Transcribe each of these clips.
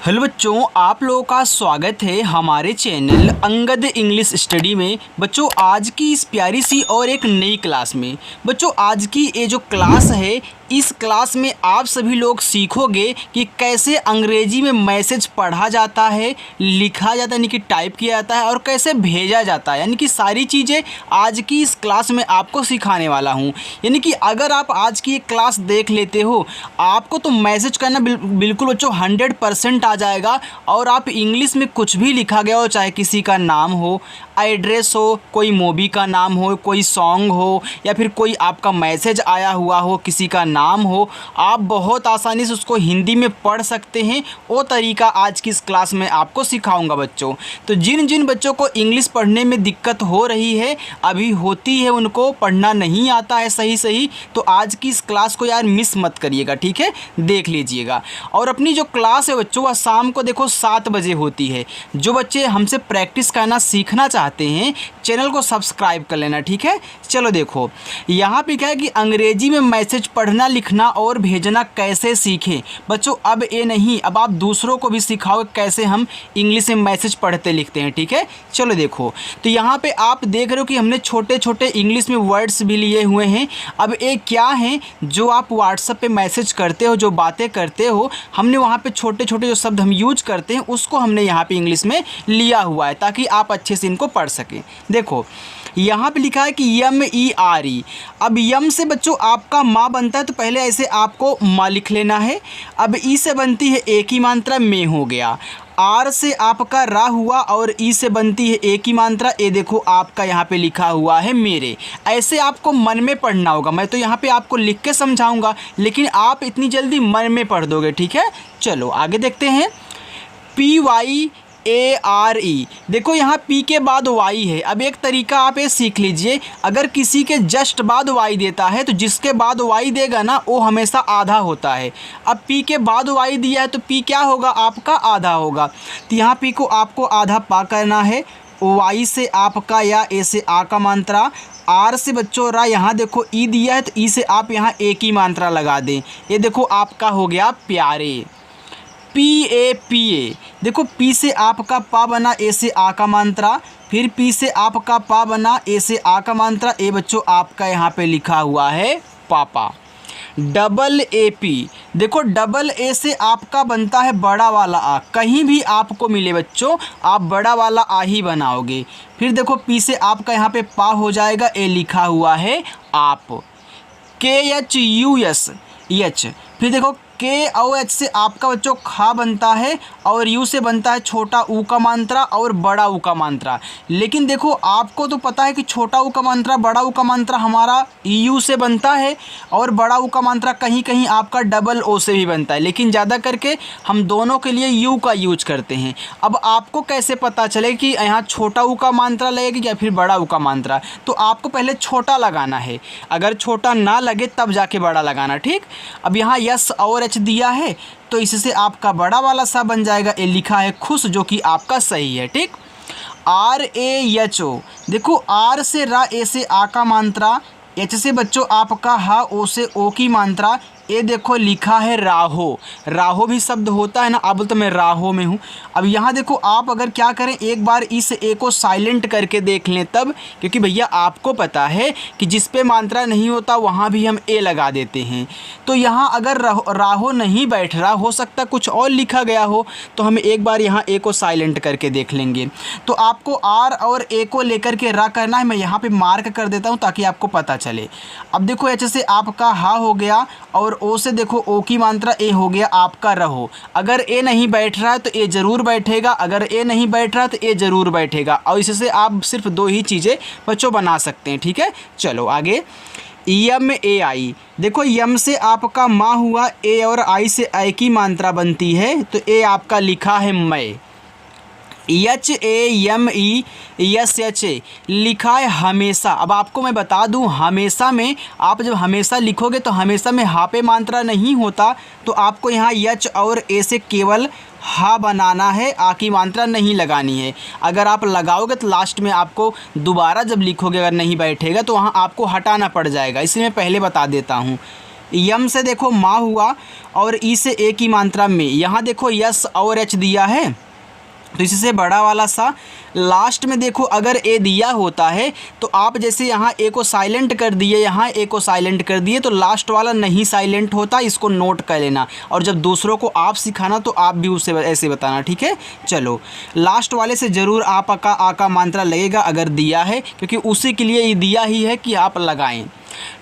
Hello बच्चों, आप लोगों का स्वागत है हमारे चैनल अंगद इंग्लिश स्टडी में। बच्चों, आज की इस प्यारी सी और एक नई क्लास में बच्चों आज की ये जो क्लास है, इस क्लास में आप सभी लोग सीखोगे कि कैसे अंग्रेजी में मैसेज पढ़ा जाता है, लिखा जाता है यानी कि टाइप किया जाता है, और कैसे भेजा जाता है, यानी कि सारी चीज़ें आज की इस क्लास में आपको सिखाने वाला हूँ। यानी कि अगर आप आज की एक क्लास देख लेते हो, आपको तो मैसेज करना बिल्कुल बच्चों 100% आ जाएगा। और आप इंग्लिश में कुछ भी लिखा गया हो, चाहे किसी का नाम हो, एड्रेस हो, कोई मूवी का नाम हो, कोई सॉन्ग हो, या फिर कोई आपका मैसेज आया हुआ हो, किसी का नाम हो, आप बहुत आसानी से उसको हिंदी में पढ़ सकते हैं। वो तरीका आज की इस क्लास में आपको सिखाऊंगा बच्चों। तो जिन जिन बच्चों को इंग्लिश पढ़ने में दिक्कत हो रही है, अभी होती है, उनको पढ़ना नहीं आता है सही, तो आज की इस क्लास को यार मिस मत करिएगा, ठीक है, देख लीजिएगा। और अपनी जो क्लास है बच्चों, वह शाम को देखो 7 बजे होती है। जो बच्चे हमसे प्रैक्टिस करना सीखना चाहते हैं, चैनल को सब्सक्राइब कर लेना, ठीक है। चलो देखो, यहाँ पे क्या है कि अंग्रेजी में मैसेज पढ़ना, लिखना और भेजना कैसे सीखें बच्चों। अब ये नहीं, अब आप दूसरों को भी सिखाओ कैसे हम इंग्लिश में मैसेज पढ़ते लिखते हैं, ठीक है। चलो देखो, तो यहाँ पे आप देख रहे हो कि हमने छोटे छोटे इंग्लिश में वर्ड्स भी लिए हुए हैं। अब ये क्या है, जो आप व्हाट्सएप पे मैसेज करते हो, जो बातें करते हो, हमने वहाँ पे छोटे छोटे जो शब्द हम यूज करते हैं, उसको हमने यहाँ पे इंग्लिश में लिया हुआ है, ताकि आप अच्छे से इनको पढ़ सकें। देखो, यहाँ पे लिखा है कि MERE। अब यम से बच्चों आपका माँ बनता है, तो पहले ऐसे आपको माँ लिख लेना है। अब ई से बनती है एक ही मात्रा, में हो गया। आर से आपका रा हुआ, और ई से बनती है एक ही मात्रा, ये देखो आपका यहाँ पे लिखा हुआ है मेरे। ऐसे आपको मन में पढ़ना होगा। मैं तो यहाँ पे आपको लिख के समझाऊंगा, लेकिन आप इतनी जल्दी मन में पढ़ दोगे, ठीक है। चलो आगे देखते हैं। PYARE, देखो यहाँ P के बाद Y है। अब एक तरीका आप ये सीख लीजिए, अगर किसी के जस्ट बाद Y देता है, तो जिसके बाद Y देगा ना, वो हमेशा आधा होता है। अब P के बाद Y दिया है, तो P क्या होगा, आपका आधा होगा। तो यहाँ P को आपको आधा पा करना है। Y से आपका या ए से आ का मात्रा, आर से बच्चों रा, यहाँ देखो ई दिया है, तो ई से आप यहाँ एक ही मात्रा लगा दें। ये देखो आपका हो गया प्यारे। PAPA, देखो पी से आपका पा बना, ए से आ का मात्रा, फिर पी से आपका पा बना, ए से आ का मात्रा, ए बच्चों आपका यहाँ पे लिखा हुआ है पापा। AA, देखो डबल ए से आपका बनता है बड़ा वाला आ। कहीं भी आपको मिले बच्चों, आप बड़ा वाला आ ही बनाओगे। फिर देखो पी से आपका यहाँ पे पा हो जाएगा, ए लिखा हुआ है आप। KHUSH, फिर देखो के और एच से आपका बच्चों खा बनता है, और यू से बनता है छोटा ऊ का मात्रा और बड़ा ऊ का मात्रा। लेकिन देखो आपको तो पता है कि छोटा ऊ का मात्रा, बड़ा ऊ का मात्रा हमारा यू से बनता है, और बड़ा ऊ का मात्रा कहीं कहीं आपका डबल ओ से भी बनता है, लेकिन ज़्यादा करके हम दोनों के लिए यू का यूज करते हैं। अब आपको कैसे पता चले कि यहाँ छोटा ऊ का मात्रा लगेगा या फिर बड़ा ऊ का मात्रा, तो आपको पहले छोटा लगाना है। अगर छोटा ना लगे तब जाके बड़ा लगाना, ठीक। अब यहाँ यस और एच दिया है, तो इससे आपका बड़ा वाला सा बन जाएगा। ए लिखा है खुश, जो कि आपका सही है, ठीक। RAHO, देखो आर से रा, ए से आ का मात्रा, एच से बच्चों आपका हा, ओ से ओ की मात्रा, ये देखो लिखा है राहो। राहो भी शब्द होता है ना, अब तो मैं राहो में हूँ। अब यहाँ देखो आप अगर क्या करें, एक बार इस ए को साइलेंट करके देख लें तब, क्योंकि भैया आपको पता है कि जिस पे मात्रा नहीं होता वहाँ भी हम ए लगा देते हैं। तो यहाँ अगर राहो नहीं बैठ रहा, हो सकता कुछ और लिखा गया हो, तो हम एक बार यहाँ ए को साइलेंट करके देख लेंगे। तो आपको आर और ए को लेकर के रा करना है। मैं यहाँ पर मार्क कर देता हूँ ताकि आपको पता चले। अब देखो एच से आपका हा हो गया, और ओ से देखो ओ की मात्रा, ए हो गया आपका रहो। अगर ए नहीं बैठ रहा है तो ए ज़रूर बैठेगा, अगर ए नहीं बैठ रहा है तो ए ज़रूर बैठेगा, और इससे आप सिर्फ 2 ही चीज़ें बच्चों बना सकते हैं, ठीक है। चलो आगे। YAI, देखो यम से आपका माँ हुआ, ए और आई से आई की मात्रा बनती है, तो ए आपका लिखा है मैं। HAMESH, लिखा है हमेशा। अब आपको मैं बता दूं, हमेशा में आप जब हमेशा लिखोगे, तो हमेशा में हा पे मात्रा नहीं होता, तो आपको यहाँ यच और ए से केवल हा बनाना है, आ की मात्रा नहीं लगानी है। अगर आप लगाओगे तो लास्ट में आपको दोबारा जब लिखोगे अगर नहीं बैठेगा, तो वहाँ आपको हटाना पड़ जाएगा, इसलिए मैं पहले बता देता हूँ। यम से देखो माँ हुआ, और ई से ए की मात्रा में। यहाँ देखो यस और एच दिया है, तो इससे बड़ा वाला सा। लास्ट में देखो अगर ए दिया होता है तो आप जैसे यहाँ ए को साइलेंट कर दिए, यहाँ ए को साइलेंट कर दिए, तो लास्ट वाला नहीं साइलेंट होता, इसको नोट कर लेना। और जब दूसरों को आप सिखाना तो आप भी उसे ऐसे बताना, ठीक है। चलो लास्ट वाले से ज़रूर आप का आ का मात्रा लगेगा अगर दिया है, क्योंकि उसी के लिए ये दिया ही है कि आप लगाएं।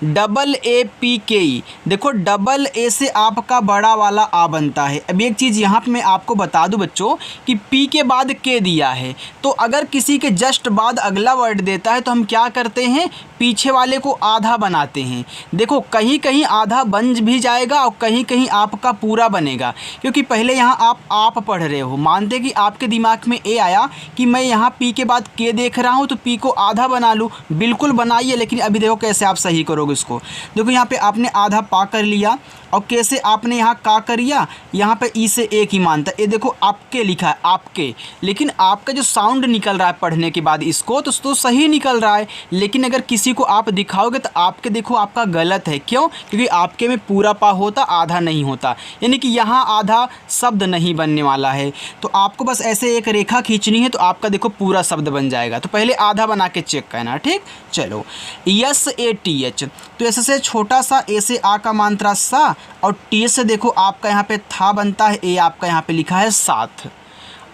डबल ए पी के ई, देखो डबल ए से आपका बड़ा वाला आ बनता है। अब एक चीज़ यहाँ पे मैं आपको बता दूं बच्चों कि पी के बाद के दिया है, तो अगर किसी के जस्ट बाद अगला वर्ड देता है तो हम क्या करते हैं, पीछे वाले को आधा बनाते हैं। देखो कहीं कहीं आधा बन भी जाएगा और कहीं कहीं आपका पूरा बनेगा, क्योंकि पहले यहाँ आप पढ़ रहे हो, मानते कि आपके दिमाग में ए आया कि मैं यहाँ पी के बाद के देख रहा हूँ तो पी को आधा बना लूँ, बिल्कुल बनाइए। लेकिन अभी देखो कैसे आप सही करोगे इसको। देखो यहाँ पे आपने आधा पा कर लिया और कैसे आपने यहाँ का कर लिया, यहाँ पे ई से ए की मानता है। ये देखो आपके लिखा है आपके, लेकिन आपका जो साउंड निकल रहा है पढ़ने के बाद इसको तो सही निकल रहा है। लेकिन अगर किसी को आप दिखाओगे तो आपके देखो आपका गलत है। क्यों? क्योंकि आपके में पूरा पा होता, आधा नहीं होता, यानी कि यहाँ आधा शब्द नहीं बनने वाला है। तो आपको बस ऐसे एक रेखा खींचनी है तो आपका देखो पूरा शब्द बन जाएगा। तो पहले आधा बना के चेक करना, ठीक। चलो यस ए टी एच, तो ऐसे से छोटा सा ए से आ का मात्रा सा, और टी से देखो आपका यहाँ पे था बनता है, ए आपका यहाँ पे लिखा है साथ।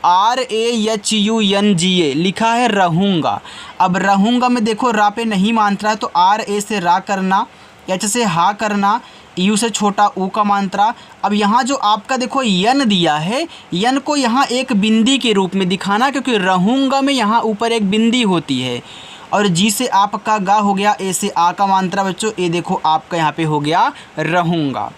R A H U N G A लिखा है रहूँगा। अब रहूँगा में देखो रा पे नहीं मात्रा है, तो आर ए से रा करना, एच से हा करना, यू से छोटा ऊ का मात्रा। अब यहाँ जो आपका देखो यन दिया है, यन को यहाँ एक बिंदी के रूप में दिखाना, क्योंकि रहूँगा में यहाँ ऊपर एक बिंदी होती है। और जी से आपका गा हो गया, ए से आ का मात्रा बच्चों, ए देखो आपका यहाँ पे हो गया रहूँगा।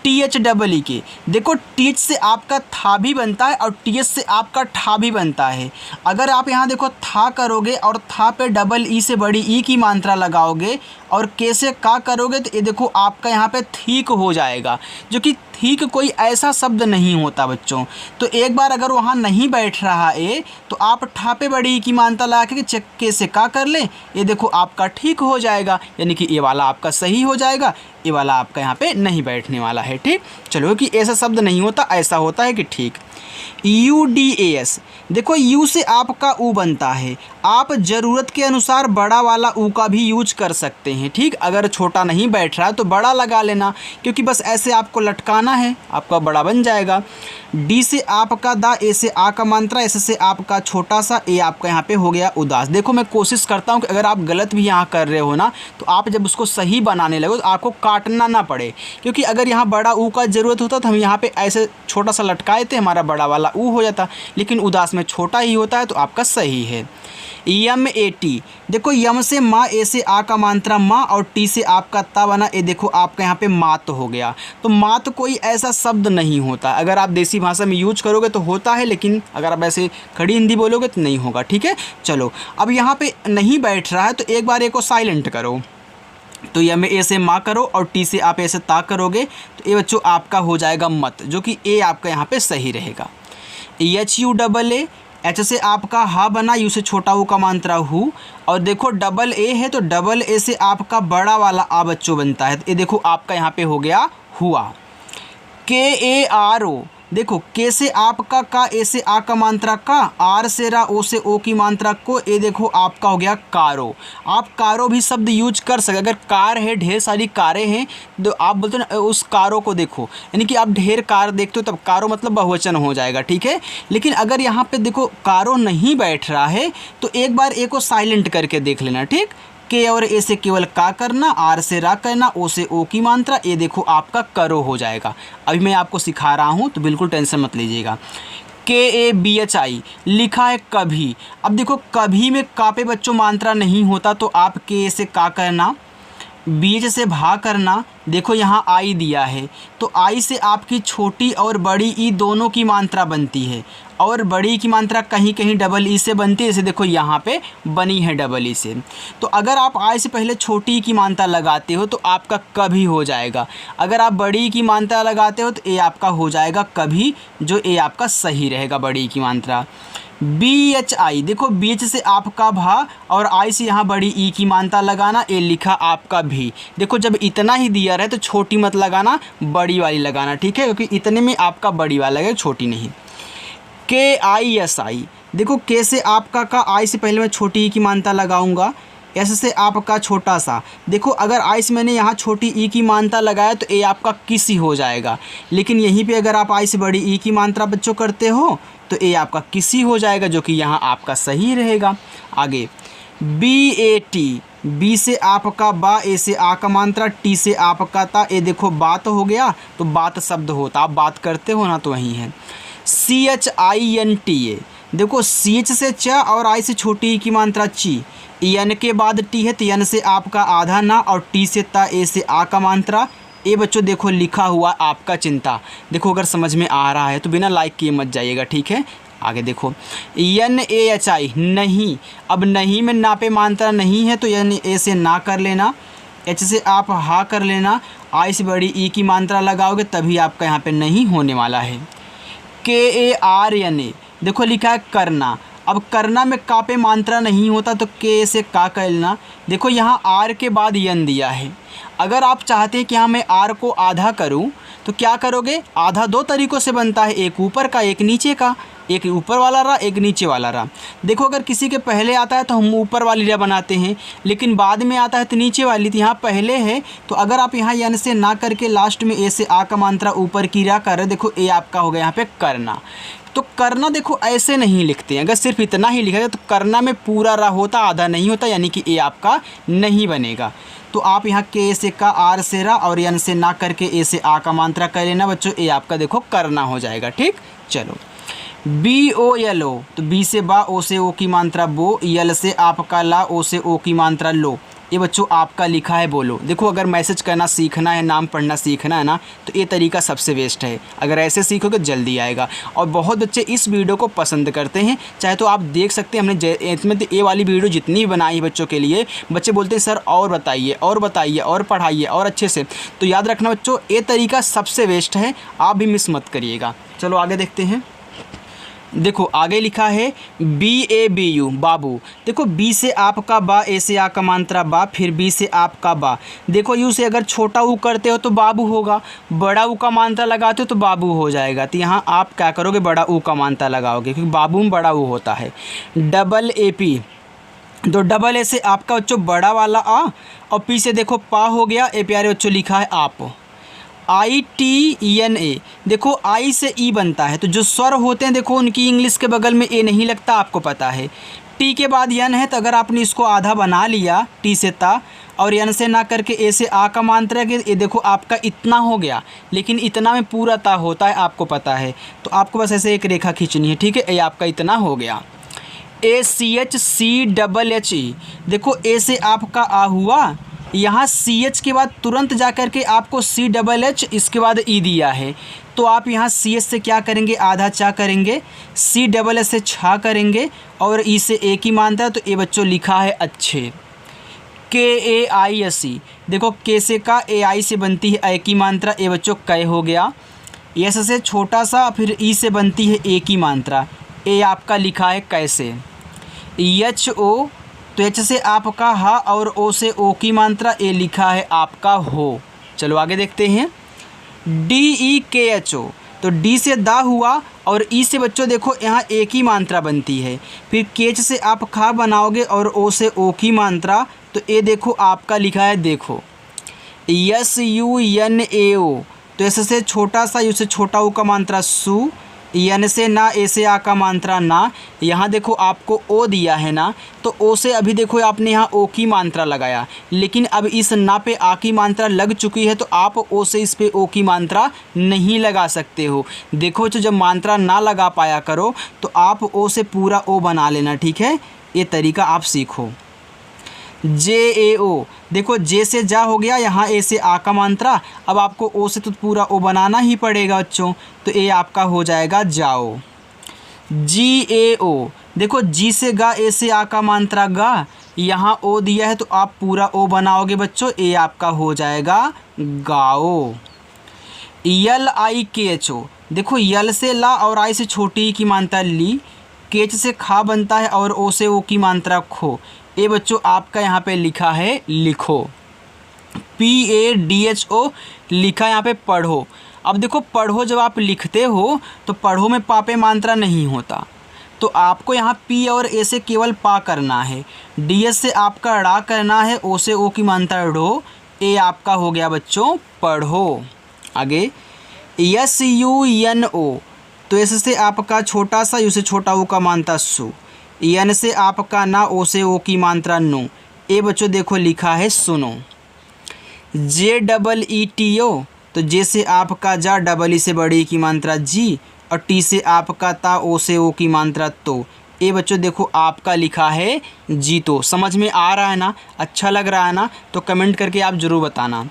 टी एच डबल ई के, देखो टी एच से आपका था भी बनता है और टी एच से आपका ठा भी बनता है। अगर आप यहाँ देखो था करोगे और था पे डबल ई से बड़ी ई की मात्रा लगाओगे और के से का करोगे तो ये देखो आपका यहाँ पे ठीक हो जाएगा, जो कि ठीक कोई ऐसा शब्द नहीं होता बच्चों। तो एक बार अगर वहाँ नहीं बैठ रहा ए तो आप ठा पे बड़ी ई की मात्रा लगा के चक्के से का कर ले, ये देखो आपका ठीक हो जाएगा, यानी कि ये वाला आपका सही हो जाएगा, ये वाला आपका यहाँ पे नहीं बैठने वाला है, ठीक। चलो कि ऐसा शब्द नहीं होता, ऐसा होता है कि ठीक। यू डी ए एस, देखो यू से आपका ऊ बनता है। आप ज़रूरत के अनुसार बड़ा वाला ऊ का भी यूज कर सकते हैं, ठीक। अगर छोटा नहीं बैठ रहा है तो बड़ा लगा लेना, क्योंकि बस ऐसे आपको लटकाना है, आपका बड़ा बन जाएगा। डी से आपका दा, ए से आ का मात्रा, एस से आपका छोटा सा, ए आपका यहाँ पे हो गया उदास। देखो मैं कोशिश करता हूँ कि अगर आप गलत भी यहाँ कर रहे हो ना तो आप जब उसको सही बनाने लगो तो आपको काटना ना पड़े, क्योंकि अगर यहाँ बड़ा ऊ का ज़रूरत होता तो हम यहाँ पे ऐसे छोटा सा लटकाए थे, हमारा बड़ा वाला ऊ हो जाता, लेकिन उदास में छोटा ही होता है, तो आपका सही है। यम ए टी, देखो यम से माँ, ए से आ का मात्रा माँ, और टी से आपका ता बना, ये देखो आपका यहाँ पे मात हो गया। तो मात कोई ऐसा शब्द नहीं होता, अगर आप देसी भाषा में यूज करोगे तो होता है, लेकिन अगर आप ऐसे खड़ी हिंदी बोलोगे तो नहीं होगा, ठीक है। चलो अब यहाँ पे नहीं बैठ रहा है तो एक बार ए को साइलेंट करो, तो यम ए से माँ करो और टी से आप ऐसे ता करोगे तो ये बच्चों आपका हो जाएगा मत, जो कि ए आपका यहाँ पे सही रहेगा। H U double A, H से आपका हा बना, यू से छोटा ऊ का मात्रा हु, और देखो डबल ए है तो डबल ए से आपका बड़ा वाला आ बच्चों बनता है, तो ये देखो आपका यहाँ पे हो गया हुआ। के ए आर ओ, देखो के से आपका का, ए से आ का मात्रा का, आर से रा, ओ से ओ की मात्रा को, ये देखो आपका हो गया कारो। आप कारो भी शब्द यूज कर सकते, अगर कार है, ढेर सारी कारें हैं तो आप बोलते हो ना उस कारों को देखो, यानी कि आप ढेर कार देखते हो तब कारो मतलब बहुवचन हो जाएगा, ठीक है। लेकिन अगर यहाँ पे देखो कारो नहीं बैठ रहा है तो एक बार ए को साइलेंट करके देख लेना, ठीक। के और ए से केवल का करना, आर से रा करना, ओ से ओ की मात्रा, ये देखो आपका करो हो जाएगा। अभी मैं आपको सिखा रहा हूँ तो बिल्कुल टेंशन मत लीजिएगा। के ए बी एच आई लिखा है कभी। अब देखो कभी में का पे बच्चों मात्रा नहीं होता, तो आप के से का करना, बीच से भा करना, देखो यहाँ आई दिया है तो आई से आपकी छोटी और बड़ी ई दोनों की मात्रा बनती है, और बड़ी की मात्रा कहीं कहीं डबल ई से बनती है, जैसे देखो यहाँ पे बनी है डबल ई से। तो अगर आप आई से पहले छोटी की मात्रा लगाते हो तो आपका कभी हो जाएगा, अगर आप बड़ी की मात्रा लगाते हो तो ए आपका हो जाएगा कभी, जो ए आपका सही रहेगा बड़ी की मात्रा। BHI, देखो BH से आपका भा और आई से यहाँ बड़ी ई की मात्रा लगाना, ए लिखा आपका भी। देखो जब इतना ही दिया रहे तो छोटी मत लगाना, बड़ी वाली लगाना, ठीक है, क्योंकि इतने में आपका बड़ी वाला लगेगा, छोटी नहीं। KISI, देखो के से आपका का, आई से पहले मैं छोटी ई की मात्रा लगाऊंगा, एस से आपका छोटा सा। देखो अगर आई से मैंने यहाँ छोटी ई की मात्रा लगाया तो ए आपका किसी हो जाएगा, लेकिन यहीं पे अगर आप आई से बड़ी ई की मात्रा बच्चों करते हो तो ए आपका किसी हो जाएगा, जो कि यहाँ आपका सही रहेगा। आगे BAT, बी से आपका बा, ए से आ का मात्रा, टी से आपका ता, ए देखो बात हो गया तो बात शब्द होता, आप बात करते हो ना तो वही है। CHINTA, देखो CH से च और आई से छोटी ई की मात्रा ची, एन के बाद टी है तो एन से आपका आधा ना, और टी से ता, ए से आ का मात्रा। ए बच्चों देखो लिखा हुआ आपका चिंता, देखो अगर समझ में आ रहा है तो बिना लाइक किए मत जाइएगा, ठीक है। आगे देखो NAHI, नहीं, अब नहीं में ना पे मात्रा नहीं है तो ए से ना कर लेना, एच से आप हा कर लेना, आई से बड़ी ई की मात्रा लगाओगे तभी आपका यहाँ पे नहीं होने वाला है। KARNA, देखो लिखा है करना, अब करना में का पे मात्रा नहीं होता तो के से का कर लेना। देखो यहाँ आर के बाद यन दिया है, अगर आप चाहते हैं कि हाँ मैं आर को आधा करूँ तो क्या करोगे, आधा दो तरीक़ों से बनता है, एक ऊपर का एक नीचे का, एक ऊपर वाला रहा एक नीचे वाला रहा। देखो अगर किसी के पहले आता है तो हम ऊपर वाली रा बनाते हैं, लेकिन बाद में आता है तो नीचे वाली, तो यहाँ पहले है तो अगर आप यहाँ यन से ना करके लास्ट में ए से आ का मात्रा ऊपर की रा कर रहे, देखो ए आपका हो गया यहाँ पे करना। तो करना देखो ऐसे नहीं लिखते हैं, अगर सिर्फ इतना ही लिखा जाए तो करना में पूरा रा होता, आधा नहीं होता, यानी कि ए आपका नहीं बनेगा। तो आप यहाँ के से का, आर से रा और यन से ना करके ए से आ का मात्रा कर लेना बच्चों, ए आपका देखो करना हो जाएगा, ठीक। चलो BOLO, तो बी से बा, ओ से ओ की मात्रा बो, यल से आपका ला, ओ से ओ की मात्रा लो, ये बच्चों आपका लिखा है बोलो। देखो अगर मैसेज करना सीखना है, नाम पढ़ना सीखना है ना, तो ये तरीका सबसे बेस्ट है, अगर ऐसे सीखोगे जल्दी आएगा। और बहुत बच्चे इस वीडियो को पसंद करते हैं, चाहे तो आप देख सकते हैं हमने इसमें तो ये वाली वीडियो जितनी भी बनाई है बच्चों के लिए, बच्चे बोलते हैं सर और बताइए और बताइए और पढ़ाइए और अच्छे से। तो याद रखना बच्चों, ये तरीका सबसे बेस्ट है, आप भी मिस मत करिएगा। चलो आगे देखते हैं। देखो आगे लिखा है BABU, बाबू। देखो बी से आपका बा, ए से आ का मात्रा बा, फिर बी से आपका बा। देखो यू से अगर छोटा ऊ करते हो तो बाबू होगा, बड़ा ऊ का मात्रा लगाते हो तो बाबू हो जाएगा। तो यहाँ आप क्या करोगे, बड़ा ऊ का मात्रा लगाओगे, क्योंकि बाबू में बड़ा ऊ होता है। AA, तो डबल ए से आपका बच्चों बड़ा वाला आ, और पी से देखो पा हो गया, ए प्यारे बच्चों लिखा है आप। ITENA, देखो आई से ई बनता है, तो जो स्वर होते हैं देखो उनकी इंग्लिश के बगल में ए नहीं लगता, आपको पता है। टी के बाद यन है, तो अगर आपने इसको आधा बना लिया टी से ता, और यन से ना करके ए से आ का मात्रा के, ये देखो आपका इतना हो गया, लेकिन इतना में पूरा ता होता है, आपको पता है। तो आपको बस ऐसे एक रेखा खींचनी है, ठीक है, ये आपका इतना हो गया। ACHCHE, देखो ए से आपका आ हुआ, यहाँ CH के बाद तुरंत जा कर के आपको CHH, इसके बाद ई दिया है, तो आप यहाँ CH से क्या करेंगे, आधा चा करेंगे, CHH से छा करेंगे, और ई से ए की मात्रा, तो ए बच्चों लिखा है अच्छे। KAISE, देखो के से का, AI से बनती है ए की मात्रा, ए बच्चों कै हो गया। एस से छोटा सा, फिर ई से बनती है ए की मात्रा, ए आपका लिखा है कैसे। HO, तो एच से आपका हा, और ओ से ओ की मात्रा, ए लिखा है आपका हो। चलो आगे देखते हैं। DEKHO, तो डी से दा हुआ, और ई से बच्चों देखो यहाँ ए की मात्रा बनती है, फिर केच से आप खा बनाओगे, और ओ से ओ की मात्रा, तो ए देखो आपका लिखा है देखो। SUNAO, तो एस से छोटा सा, यू से छोटा ऊ का मात्रा सु, यन से ना, ए से आ का मात्रा ना, यहाँ देखो आपको ओ दिया है ना, तो ओ से अभी देखो आपने यहाँ ओ की मात्रा लगाया, लेकिन अब इस ना पे आ की मात्रा लग चुकी है, तो आप ओ से इस पे ओ की मात्रा नहीं लगा सकते हो। देखो तो जब मात्रा ना लगा पाया करो तो आप ओ से पूरा ओ बना लेना, ठीक है, ये तरीका आप सीखो। JAO, देखो जे से जा हो गया, यहाँ ए से आ का मात्रा, अब आपको ओ से तो पूरा ओ बनाना ही पड़ेगा बच्चों, तो ए आपका हो जाएगा जाओ। GAO, देखो जी से गा, ए से आ का मात्रा गा, यहाँ ओ दिया है तो आप पूरा ओ बनाओगे बच्चों, ए आपका हो जाएगा गाओ। LIKHO, देखो यल से ला और आई से छोटी की मात्रा ली, केच से खा बनता है और ओ से ओ की मात्रा खो। ये बच्चों आपका यहाँ पे लिखा है लिखो। PADHO लिखा यहाँ पे पढ़ो। अब देखो पढ़ो जब आप लिखते हो तो पढ़ो में पा पे मात्रा नहीं होता, तो आपको यहाँ पी और ए से केवल पा करना है, DS से आपका ड़ा करना है, ओ से ओ की मात्रा ढो। ए आपका हो गया बच्चों पढ़ो। आगे SUNO, तो एस से आपका छोटा सा, यू से छोटा ओ का मात्रा सु, एन से आपका ना, ओ से ओ की मात्रा नो। ए बच्चों देखो लिखा है सुनो। JEETO, तो जे से आपका जा, डबल ई से बड़ी की मात्रा जी, और टी से आपका ता, ओ से ओ की मात्रा तो। ये बच्चों देखो आपका लिखा है जीतो। समझ में आ रहा है ना, अच्छा लग रहा है ना, तो कमेंट करके आप ज़रूर बताना।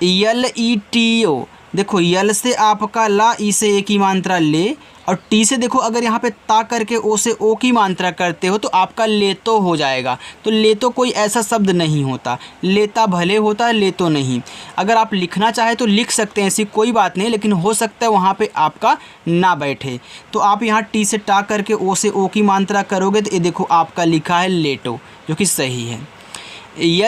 LETO, देखो यल से आपका ला, ई से ए की मात्रा ले, और टी से देखो अगर यहाँ पे ता करके ओ से ओ की मात्रा करते हो तो आपका लेतो हो जाएगा। तो लेतो कोई ऐसा शब्द नहीं होता, लेता भले होता है, लेतो नहीं। अगर आप लिखना चाहे तो लिख सकते हैं, ऐसी कोई बात नहीं, लेकिन हो सकता है वहाँ पे आपका ना बैठे, तो आप यहाँ टी से टा करके ओ से ओ की मात्रा करोगे तो ये देखो आपका लिखा है लेटो, जो कि सही है।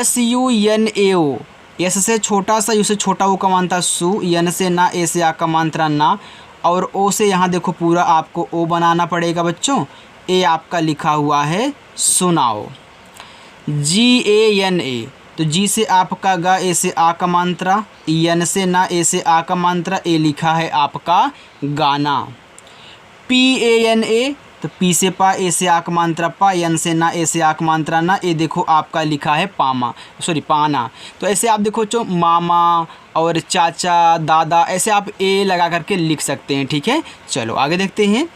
SUNAO, एस से छोटा सा, यू से छोटा ओ का मात्रा सु, यन से ना, ए से आ का मात्रा ना, और ओ से यहाँ देखो पूरा आपको ओ बनाना पड़ेगा बच्चों। ए आपका लिखा हुआ है सुनाओ। GANA, तो जी से आपका गा, ए से आ का मात्रा, यन से ना, ए से आ का मात्रा, ए लिखा है आपका गाना। PANA, तो पी से पा, ए से आ का मात्रा पा, यन से ना, ए से आ का मात्रा ना, ए देखो आपका लिखा है पामा, सॉरी पाना। तो ऐसे आप देखो जो मामा और चाचा, दादा, ऐसे आप ए लगा करके लिख सकते हैं, ठीक है। चलो आगे देखते हैं।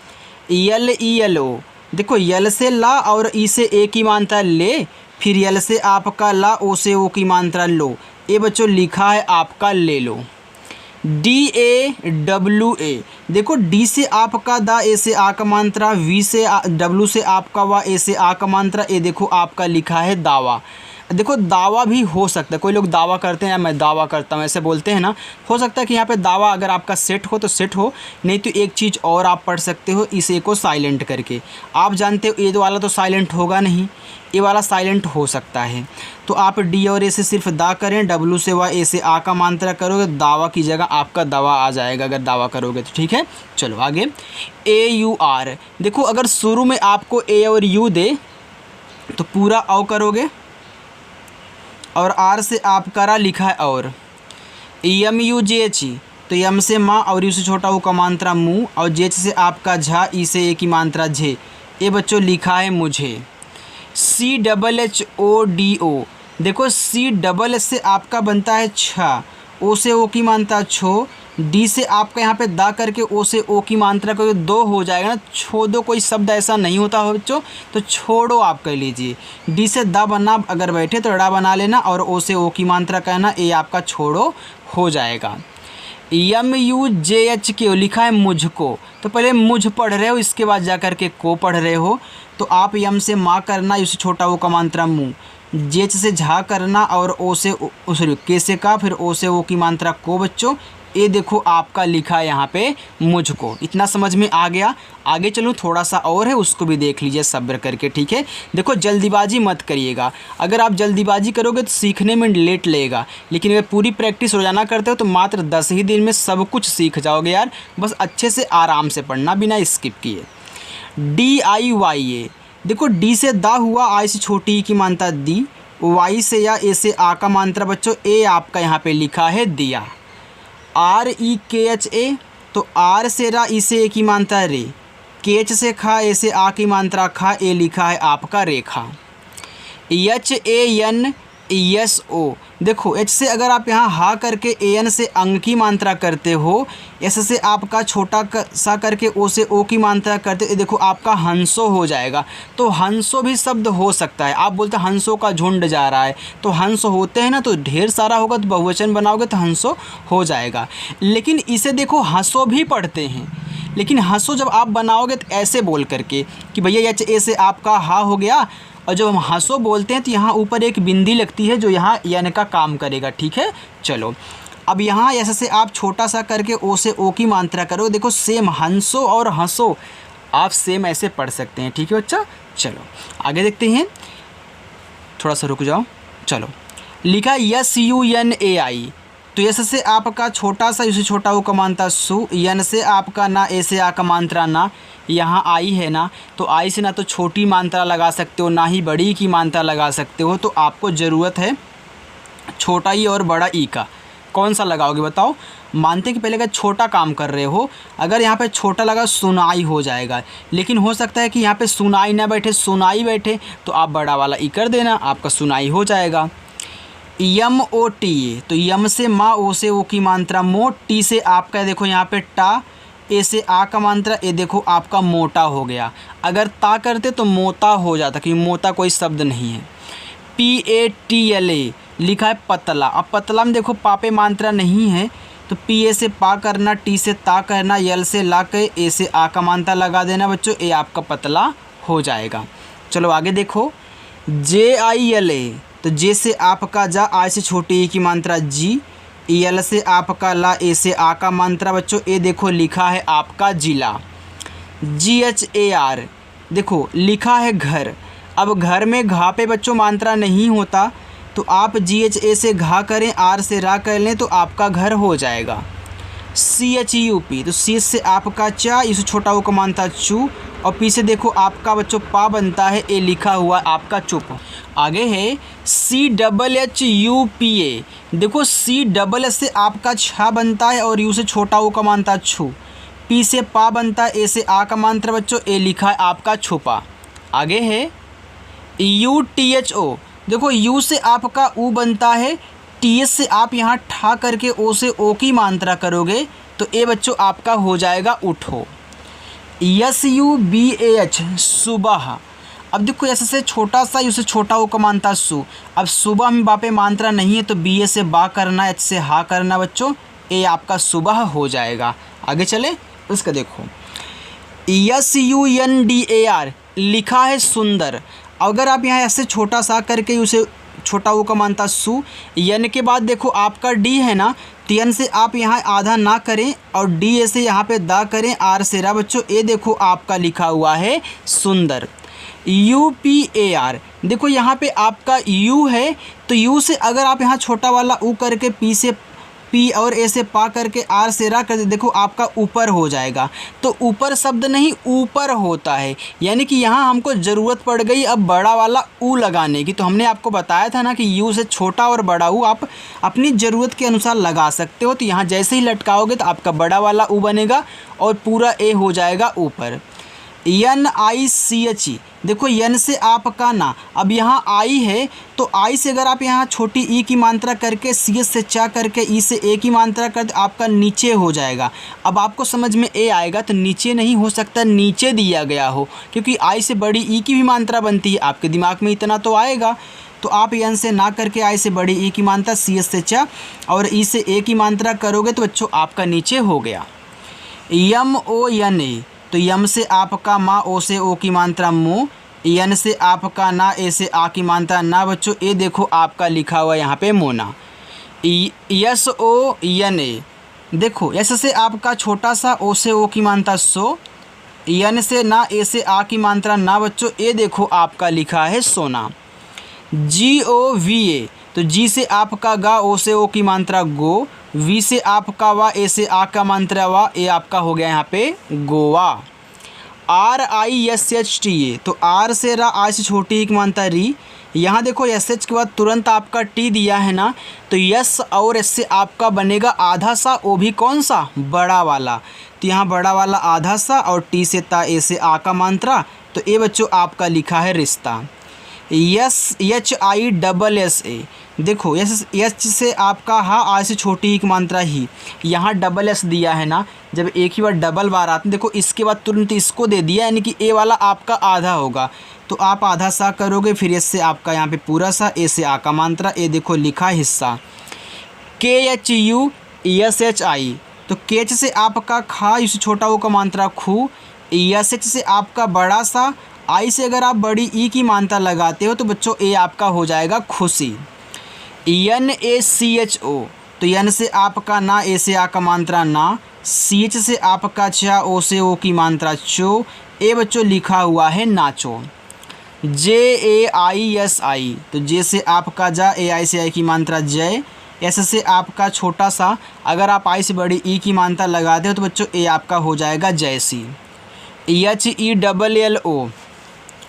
LELO, देखो यल से ला और ई से ए की मात्रा ले, फिर यल से आपका ला, ओ से ओ की मात्रा लो। ये बच्चों लिखा है आपका ले लो। DAWA, देखो डी से आपका दा, ए से आ का मात्रा, वी से डब्लू से आपका वा, ए से आ का मात्रा, ए देखो आपका लिखा है दावा। देखो दावा भी हो सकता है, कोई लोग दावा करते हैं, मैं दावा करता हूँ ऐसे बोलते हैं ना, हो सकता है कि यहाँ पे दावा अगर आपका सेट हो तो सेट हो, नहीं तो एक चीज़ और आप पढ़ सकते हो, इस ए को साइलेंट करके। आप जानते हो ए वाला तो साइलेंट होगा नहीं, ए वाला साइलेंट हो सकता है, तो आप डी और ए से सिर्फ दा करें, डब्लू से वा, ए से आ का मात्रा करोगे, दावा की जगह आपका दवा आ जाएगा अगर दावा करोगे तो, ठीक है। चलो आगे AUR, देखो अगर शुरू में आपको ए और यू दे तो पूरा औ करोगे, और आर से आप करा लिखा है और। MUJH, तो यम से माँ और यू से छोटा ओ का मात्रा मुँह, और जेच से आपका झा, ई से ए की मात्रा झे। ये बच्चों लिखा है मुझे। CHHODO, देखो CHH से आपका बनता है छा, ओ से ओ की मात्रा छो, डी से आपका यहाँ पे दा करके ओ से ओ की मात्रा को दो हो जाएगा ना, छोड़ो कोई शब्द ऐसा नहीं होता हो बच्चों, तो छोड़ो आप कह लीजिए। डी से दा बना अगर बैठे तो ड़ा बना लेना, और ओ से ओ की मात्रा कहना, ए आपका छोड़ो हो जाएगा। MUJHK, लिखा है मुझको, तो पहले मुझ पढ़ रहे हो, इसके बाद जा कर के को पढ़ रहे हो, तो आप यम से माँ करना, इससे छोटा ओ का मात्रा मुँह, जेच से झा करना, और ओ से सॉरी के से का, फिर ओ से ओ की मात्रा को बच्चों। ये देखो आपका लिखा है यहाँ पे मुझको। इतना समझ में आ गया। आगे चलूँ थोड़ा सा और है, उसको भी देख लीजिए सब्र करके, ठीक है। देखो जल्दीबाजी मत करिएगा, अगर आप जल्दीबाजी करोगे तो सीखने में लेट लगेगा, लेकिन अगर पूरी प्रैक्टिस रोजाना करते हो तो मात्र 10 ही दिन में सब कुछ सीख जाओगे यार। बस अच्छे से आराम से पढ़ना बिना स्किप किए। DIYA, देखो डी से दा हुआ, आई से छोटी ई की मात्रा दी, वाई से या ए से आ का मात्रा बच्चों, ए आपका यहाँ पे लिखा है दिया। REKHA, तो आर से रा, ई से ए की मात्रा रे, केच से खा, ए से आ की मात्रा खा, ए लिखा है आपका रेखा। HANESO, देखो एच से अगर आप यहाँ हा करके AN से अंग की मात्रा करते हो, एस से आपका छोटा सा करके ओ से ओ की मात्रा करते हो, देखो आपका हंसो हो जाएगा। तो हंसो भी शब्द हो सकता है, आप बोलते हैं हंसों का झुंड जा रहा है, तो हंस होते हैं ना, तो ढेर सारा होगा तो बहुवचन बनाओगे तो हंसो हो जाएगा। लेकिन इसे देखो हंसो भी पढ़ते हैं, लेकिन हंसो जब आप बनाओगे तो ऐसे बोल करके कि भैया एच ए से आपका हा हो गया, और जब हम हंसो बोलते हैं तो यहाँ ऊपर एक बिंदी लगती है जो यहाँ यन का काम करेगा, ठीक है। चलो अब यहाँ ऐसे से आप छोटा सा करके ओ से ओ की मात्रा करो, देखो सेम हंसो और हंसो आप सेम ऐसे पढ़ सकते हैं। ठीक है बच्चा, चलो आगे देखते हैं। थोड़ा सा रुक जाओ। चलो लिखा SUNAI, तो यस से आपका छोटा सा इसे छोटा वो का मानता सु, यन से आपका ना, ए से आ का मात्रा ना, यहाँ आई है ना, तो आई से ना तो छोटी मात्रा लगा सकते हो ना ही बड़ी की मात्रा लगा सकते हो। तो आपको ज़रूरत है छोटा ई और बड़ा ई का। कौन सा लगाओगे बताओ। मानते कि पहले अगर छोटा काम कर रहे हो, अगर यहाँ पे छोटा लगा सुनाई हो जाएगा, लेकिन हो सकता है कि यहाँ पे सुनाई ना बैठे सुनाई बैठे, तो आप बड़ा वाला ई कर देना, आपका सुनाई हो जाएगा। MOTA, तो यम से माँ, ओ से ओ की मात्रा मो, टी से आपका देखो यहाँ पे टा, ए से आ का मात्रा, ए देखो आपका मोटा हो गया। अगर ता करते तो मोता हो जाता, क्योंकि मोता कोई शब्द नहीं है। PATLA लिखा है पतला। अब पतला में देखो पापे मात्रा नहीं है, तो PA से पा करना, टी से ता करना, यल से ला के, ए से आ का मात्रा लगा देना बच्चों, ए आपका पतला हो जाएगा। चलो आगे देखो। JILA, तो जे से आपका जा, आई से छोटी ई की मात्रा जी, यल से आपका ला, ए से आ का मात्रा बच्चों, ए देखो लिखा है आपका जिला। GHAR देखो लिखा है घर। अब घर में घा पे बच्चों मात्रा नहीं होता, तो आप GHA से घा करें, आर से रा कर लें, तो आपका घर हो जाएगा। CHUP, तो सी से आपका चा, इसे छोटा वो का मानता चू, और पी से देखो आपका बच्चों पा बनता है, ए लिखा हुआ आपका चुप। आगे है CHHUPA, देखो CHH से आपका छा बनता है, और यू से छोटा वो का मानता छू, पी से पा बनता है, ए से आ का मात्रा बच्चों, ए लिखा है आपका छुपा। आगे है UTHO, देखो यू से आपका ऊ बनता है, TS से आप यहाँ ठा करके ओ से ओ की मात्रा करोगे, तो ए बच्चों आपका हो जाएगा उठो। SUBAH सुबह। अब देखो ऐसे से छोटा सा, यू से छोटा ओ का मानता सु। अब सुबह में बापे मात्रा नहीं है, तो BA से बा करना, एच से हा करना बच्चों, ए आपका सुबह हो जाएगा। आगे चले उसका देखो। SUNDAR लिखा है सुंदर। अगर आप यहाँ ऐसे छोटा सा करके उसे छोटा वो का मानता सु, यन के बाद देखो आपका डी है ना, तो यन से आप यहाँ आधा ना करें, और डी ए से यहाँ पे दा करें, आर से रा बच्चों, ए देखो आपका लिखा हुआ है सुंदर। UPAR, देखो यहाँ पे आपका यू है, तो यू से अगर आप यहाँ छोटा वाला ऊ करके, पी से पी और ए से पा करके, आर से रा कर, देखो आपका ऊपर हो जाएगा। तो ऊपर शब्द नहीं ऊपर होता है, यानी कि यहाँ हमको ज़रूरत पड़ गई अब बड़ा वाला ऊ लगाने की। तो हमने आपको बताया था ना कि यू से छोटा और बड़ा ऊ आप अपनी ज़रूरत के अनुसार लगा सकते हो। तो यहाँ जैसे ही लटकाओगे तो आपका बड़ा वाला ऊ बनेगा और पूरा ए हो जाएगा ऊपर। NICHE, देखो यन से आपका ना, अब यहाँ आई है, तो आई से अगर आप यहाँ छोटी ई की मात्रा करके, सी से चा करके, ई से ए की मात्रा कर, तो आपका नीचे हो जाएगा। अब आपको समझ में ए आएगा, तो नीचे नहीं हो सकता नीचे दिया गया हो, क्योंकि आई से बड़ी ई की भी मात्रा बनती है। आपके दिमाग में इतना तो आएगा, तो आप यन से ना करके आई से बड़ी ई की मात्रा, सी से चा और ई से ए की मात्रा करोगे, तो बच्चों आपका नीचे हो गया। MONA, तो यम से आपका माँ, ओ से ओ की मात्रा मो, यन से आपका ना, ए से आ की मात्रा ना बच्चों, ए देखो आपका लिखा हुआ यहाँ पे मोना। SONA, देखो यस से आपका छोटा सा, ओ से ओ की मात्रा सो, यन से ना, ए से आ की मात्रा ना बच्चों, ए देखो आपका लिखा है सोना। GOVA, तो जी से आपका गा, ओ से ओ की मात्रा गो, वी से आपका वा, ए से आ का मात्रा वा, ए आपका हो गया यहाँ पे गोवा। RISHTA, तो आर से रा, आई से छोटी एक मात्रा री, यहाँ देखो एस एच के बाद तुरंत आपका टी दिया है ना, तो यस और एस से आपका बनेगा आधा सा, वो भी कौन सा बड़ा वाला, तो यहाँ बड़ा वाला आधा सा, और टी से ता, ए से आ का मात्रा, तो ए बच्चों आपका लिखा है रिश्ता। SHISSA, देखो एच से आपका हा, आई से छोटी एक मात्रा ही, यहाँ डबल एस दिया है ना, जब एक ही बार डबल बार आते हैं, देखो इसके बाद तुरंत इसको दे दिया, यानी कि ए वाला आपका आधा होगा, तो आप आधा सा करोगे, फिर एस से आपका यहाँ पे पूरा सा, ए से आ का मात्रा, ए देखो लिखा हिस्सा। KHUSHI, तो केच से आपका खा, इसे छोटा वो का मात्रा खू, एस एच से आपका बड़ा सा, आई से अगर आप बड़ी ई की मात्रा लगाते हो, तो बच्चों ए आपका हो जाएगा खुशी। NACHO, तो यन से आपका ना, ए से आ का मात्रा ना, सी एच से आपका चा, ओ से ओ की मात्रा चो, ए बच्चों लिखा हुआ है नाचो। JAISI, तो जे से आपका जा, AI से आई की मात्रा जय, S से आपका छोटा सा, अगर आप I से बड़ी ई की मात्रा लगाते हो तो बच्चों ए आपका हो जाएगा जैसी। HELLO,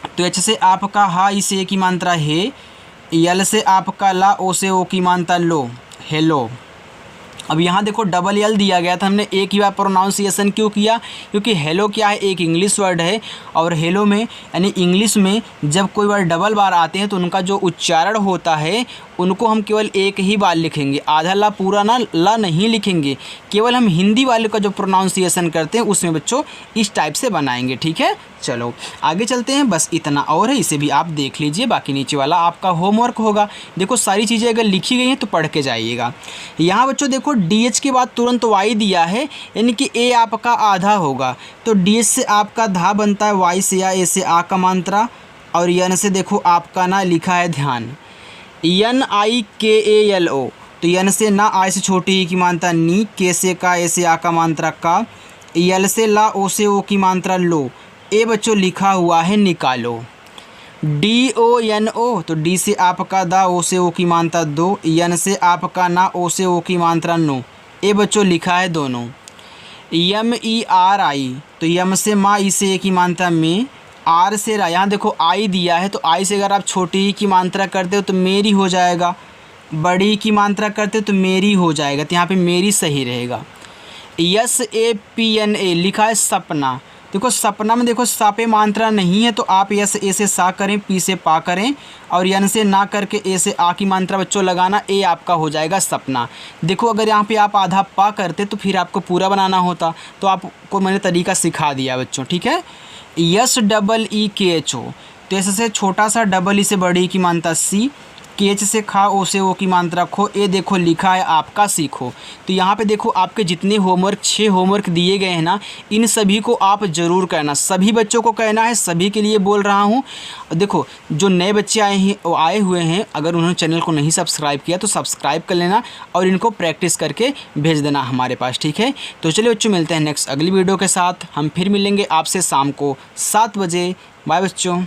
तो H से आपका हा, ई से ए की मात्रा है, L से आपका ला, ओ से ओ की मात्रा लो, हेलो। अब यहाँ देखो डबल एल दिया गया था, हमने एक ही बार प्रोनाउंसिएशन क्यों किया, क्योंकि हेलो क्या है, एक इंग्लिश वर्ड है, और हेलो में यानी इंग्लिश में जब कोई वर्ड डबल बार आते हैं तो उनका जो उच्चारण होता है उनको हम केवल एक ही बार लिखेंगे, आधा ला पूरा ना ला नहीं लिखेंगे, केवल हम हिंदी वाले का जो प्रोनाउंसिएशन करते हैं उसमें बच्चों इस टाइप से बनाएंगे। ठीक है, चलो आगे चलते हैं। बस इतना और है, इसे भी आप देख लीजिए, बाकी नीचे वाला आपका होमवर्क होगा। देखो सारी चीज़ें अगर लिखी गई हैं तो पढ़ के जाइएगा। यहाँ बच्चों देखो DH के बाद तुरंत Y दिया है, यानी कि ए आपका आधा होगा, तो DH से आपका धा बनता है Y से या, ए से आ का मात्रा, और यन से देखो आपका ना लिखा है ध्यान, NIKALO, तो यन से ना आई से छोटी ई की मात्रा नी, के से का, ए से आ का मात्रा का, यल से ला, ओ से ओ की मात्रा लो, ए बच्चों लिखा हुआ है निकालो। DONO, तो डी से आपका दा, ओ से ओ की मात्रा दो, यन से आपका ना, ओ से ओ की मात्रा नो, ए बच्चों लिखा है दोनों। MERI, तो यम से माँ, ई से ए की मात्रा में, आर से रा, यहाँ देखो आई दिया है, तो आई से अगर आप छोटी ई की मात्रा करते हो तो मेरी हो जाएगा, बड़ी की मात्रा करते हो तो मेरी हो जाएगा, तो यहाँ पे मेरी सही रहेगा। SAPNA लिखा है सपना, देखो सपना में देखो सा पे मात्रा नहीं है, तो आप यस ए से सा करें, पी से पा करें, और यन से ना करके ए से आ की मात्रा बच्चों लगाना, ए आपका हो जाएगा सपना। देखो अगर यहाँ पे आप आधा पा करते तो फिर आपको पूरा बनाना होता, तो आपको मैंने तरीका सिखा दिया बच्चों। ठीक है, SEEKHO, तो ऐसे से छोटा सा, डबल ई से बड़ी की मात्रा सी, केच से खा, ओ से ओ की मात्रा खो, ए देखो लिखा है आपका सीखो। तो यहाँ पे देखो आपके जितने होमवर्क 6 होमवर्क दिए गए हैं ना, इन सभी को आप ज़रूर करना, सभी बच्चों को कहना है, सभी के लिए बोल रहा हूँ। देखो जो नए बच्चे आए हुए हैं, अगर उन्होंने चैनल को नहीं सब्सक्राइब किया तो सब्सक्राइब कर लेना और इनको प्रैक्टिस करके भेज देना हमारे पास। ठीक है, तो चलिए बच्चों मिलते हैं नेक्स्ट अगली वीडियो के साथ, हम फिर मिलेंगे आपसे शाम को 7 बजे। बाय बच्चों।